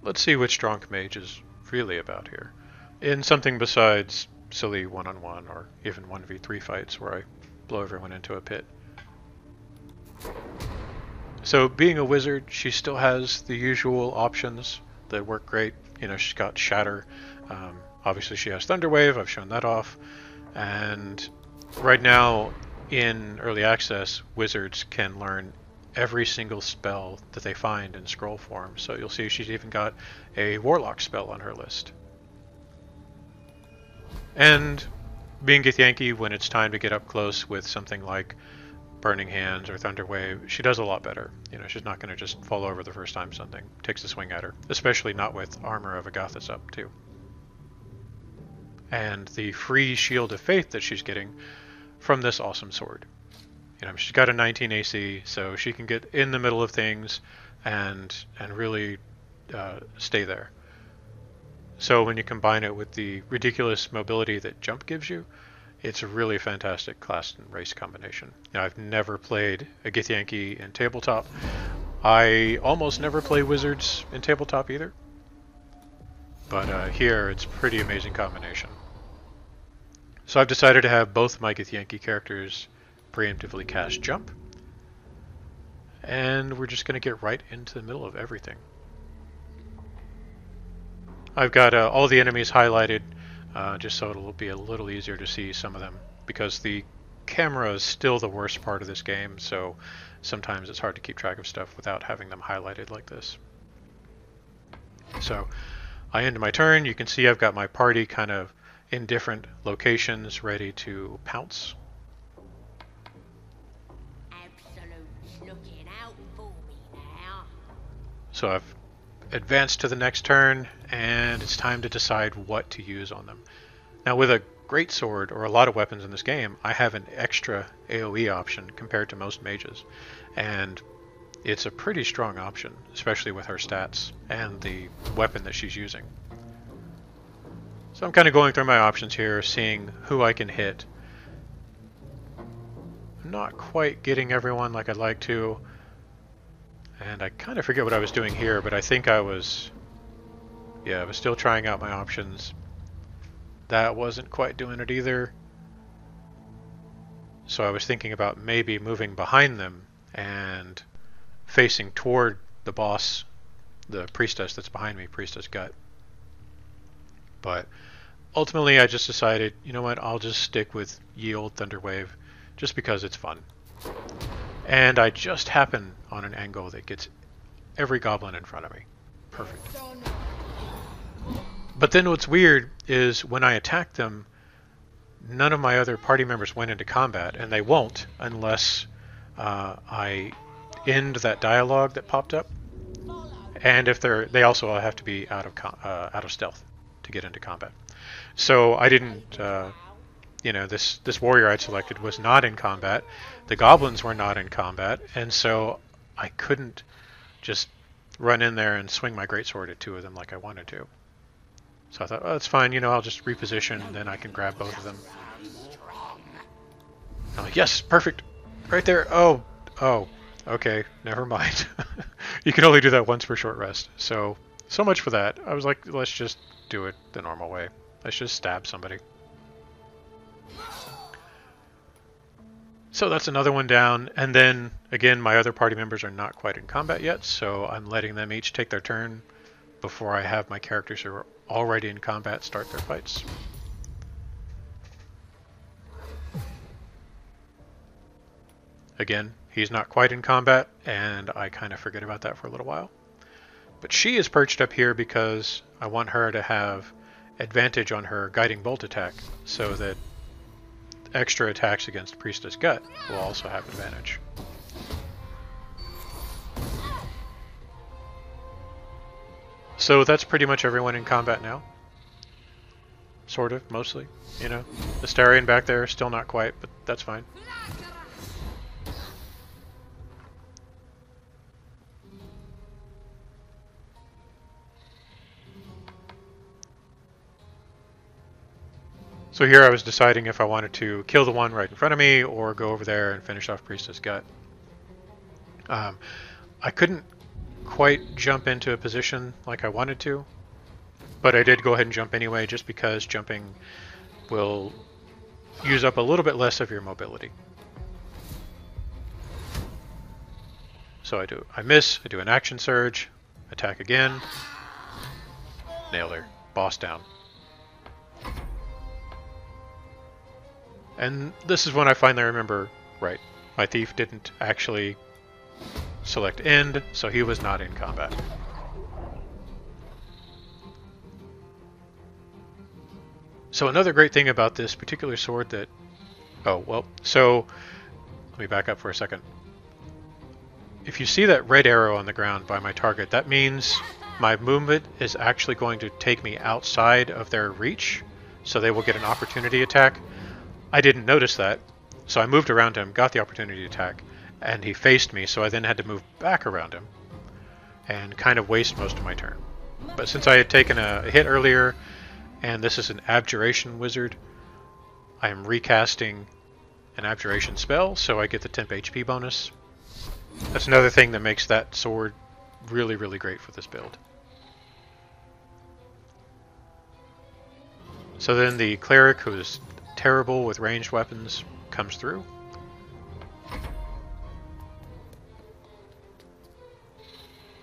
let's see what Stronk Mage is really about here. In something besides silly one-on-one or even 1v3 fights where I blow everyone into a pit. So being a wizard, she still has the usual options that work great. You know, she's got Shatter. Obviously she has Thunderwave, I've shown that off. And right now in early access, wizards can learn every single spell that they find in scroll form. So you'll see she's even got a Warlock spell on her list. And being Githyanki, when it's time to get up close with something like Burning Hands or Thunderwave, she does a lot better. You know, she's not going to just fall over the first time something takes a swing at her, especially not with Armor of Agathis up too. And the free Shield of Faith that she's getting from this awesome sword. You know, she's got a 19 AC, so she can get in the middle of things and really stay there. So when you combine it with the ridiculous mobility that Jump gives you, it's a really fantastic class and race combination. Now, I've never played a Githyanki in tabletop. I almost never play wizards in tabletop either. But here, it's a pretty amazing combination. So I've decided to have both my Githyanki characters preemptively cast Jump. And we're just going to get right into the middle of everything. I've got all the enemies highlighted, just so it'll be a little easier to see some of them, because the camera is still the worst part of this game, so sometimes it's hard to keep track of stuff without having them highlighted like this. So I end my turn. You can see I've got my party kind of in different locations ready to pounce. Absolute's looking out for me now. So I've advanced to the next turn, and it's time to decide what to use on them. Now, with a greatsword or a lot of weapons in this game, I have an extra AoE option compared to most mages, and it's a pretty strong option, especially with her stats and the weapon that she's using. So I'm kind of going through my options here, seeing who I can hit. I'm not quite getting everyone like I'd like to. And I kind of forget what I was doing here, but I think I was still trying out my options. That wasn't quite doing it either. So I was thinking about maybe moving behind them and facing toward the boss, the priestess that's behind me, Priestess Gut. But ultimately I just decided, you know what, I'll just stick with Ye Olde Thunderwave just because it's fun. And I just happen on an angle that gets every goblin in front of me. Perfect. But then what's weird is when I attack them, none of my other party members went into combat, and they won't unless I end that dialogue that popped up. And if they also have to be out of stealth to get into combat. So I didn't. You know, this warrior I'd selected was not in combat. The goblins were not in combat, and so I couldn't just run in there and swing my greatsword at two of them like I wanted to. So I thought, oh, that's fine, you know, I'll just reposition, and then I can grab both of them. I'm like, yes, perfect, right there. Oh, okay, never mind. You can only do that once per short rest. So much for that. I was like, let's just do it the normal way. Let's just stab somebody. So that's another one down, and then again my other party members are not quite in combat yet, so I'm letting them each take their turn before I have my characters who are already in combat start their fights. Again, he's not quite in combat, and I kind of forget about that for a little while. But she is perched up here because I want her to have advantage on her Guiding Bolt attack, so that extra attacks against Priestess Gut will also have advantage. So that's pretty much everyone in combat now. Sort of, mostly, you know. Astarion back there, still not quite, but that's fine. So here I was deciding if I wanted to kill the one right in front of me or go over there and finish off Priestess Gut. I couldn't quite jump into a position like I wanted to, but I did go ahead and jump anyway, just because jumping will use up a little bit less of your mobility. So I miss, I do an action surge, attack again, nail her, boss down. And this is when I finally remember, right, my thief didn't actually select end, so he was not in combat. So another great thing about this particular sword that... Oh, well, so let me back up for a second. If you see that red arrow on the ground by my target, that means my movement is actually going to take me outside of their reach, so they will get an opportunity attack. I didn't notice that, so I moved around him, got the opportunity attack, and he faced me, so I then had to move back around him and kind of waste most of my turn. But since I had taken a hit earlier, and this is an Abjuration Wizard, I am recasting an Abjuration spell, so I get the temp HP bonus. That's another thing that makes that sword really, really great for this build. So then the Cleric, who is terrible with ranged weapons, comes through.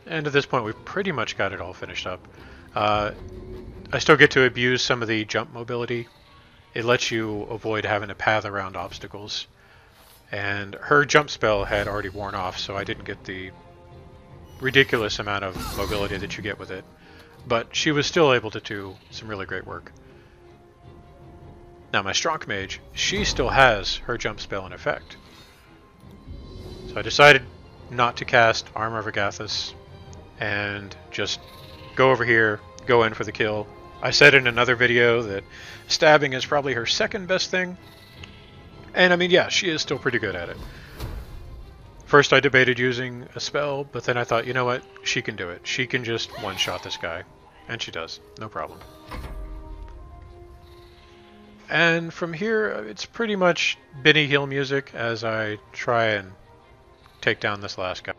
And at this point we've pretty much got it all finished up. I still get to abuse some of the jump mobility. It lets you avoid having to path around obstacles. And her jump spell had already worn off, so I didn't get the ridiculous amount of mobility that you get with it. But she was still able to do some really great work. Now my Stronk Mage, she still has her jump spell in effect. So I decided not to cast Armor of Agathis and just go over here, go in for the kill. I said in another video that stabbing is probably her second best thing. And I mean, yeah, she is still pretty good at it. First I debated using a spell, but then I thought, you know what, she can do it. She can just one-shot this guy. And she does, no problem. And from here, it's pretty much Benny Hill music as I try and take down this last guy.